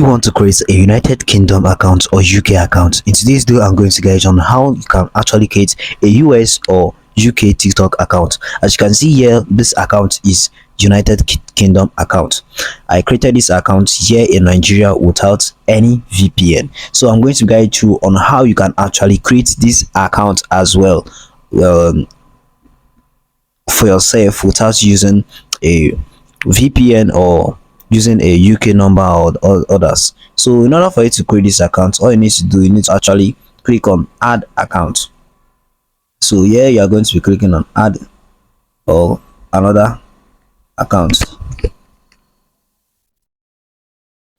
you want to create a United Kingdom account or UK account? In today's video, I'm going to guide you on how you can actually create a US or UK TikTok account. As you can see here, this account is United Kingdom account. I created this account here in Nigeria without any VPN. So I'm going to guide you on how you can actually create this account as well for yourself without using a VPN or using a UK number or others. So in order for you to create this account, all you need to do, you need to actually click on add account. So here you are going to be clicking on add or another account.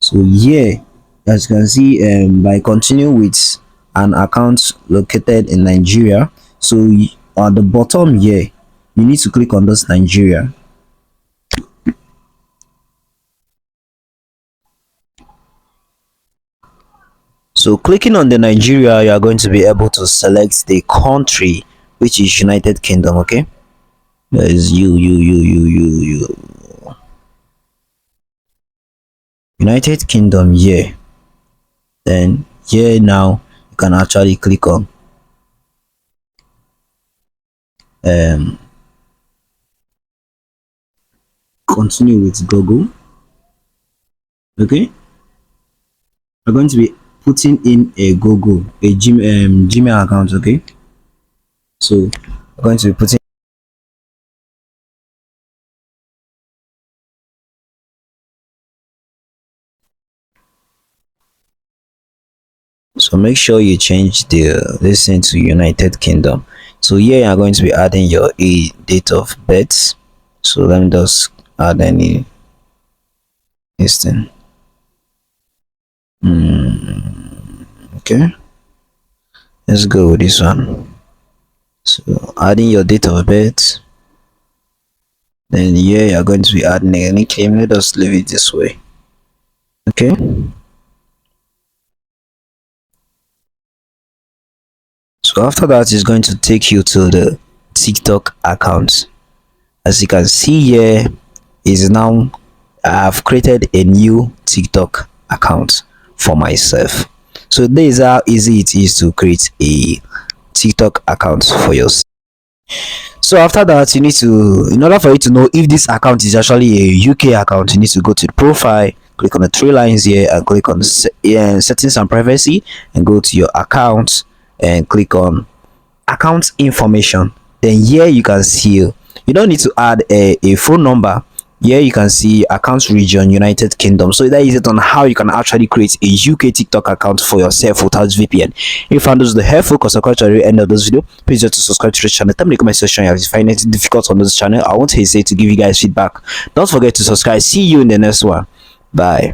So here, as you can see, by continuing with an account located in Nigeria, so at the bottom here you need to click on this Nigeria. So clicking on the Nigeria, you are going to be able to select the country, which is United Kingdom. Okay, there is you United Kingdom here. Then here now you can actually click on continue with Google. Okay, we're going to be putting in a Gmail account. Okay, so we're going to be putting, so make sure you change this into United Kingdom. So here you are going to be adding your date of birth. So let me just add any this thing. Okay, let's go with this one. So adding your date of birth, then here you are going to be adding a nickname. Let us leave it this way. Okay, so after that is going to take you to the TikTok account. As you can see here, is now I have created a new TikTok account for myself. So this is how easy it is to create a TikTok account for yourself. So after that, you need to, in order for you to know if this account is actually a UK account, you need to go to the profile, click on the three lines here and click on settings and privacy, and go to your account and click on account information. Then here you can see, you don't need to add a phone number. Here you can see account region United Kingdom. So that is it on how you can actually create a UK TikTok account for yourself without VPN. If you found this the helpful, because I got to the end of this video, please just subscribe to the channel. Tell me in the comment section if you find it difficult on this channel. I won't hesitate to give you guys feedback. Don't forget to subscribe. See you in the next one. Bye.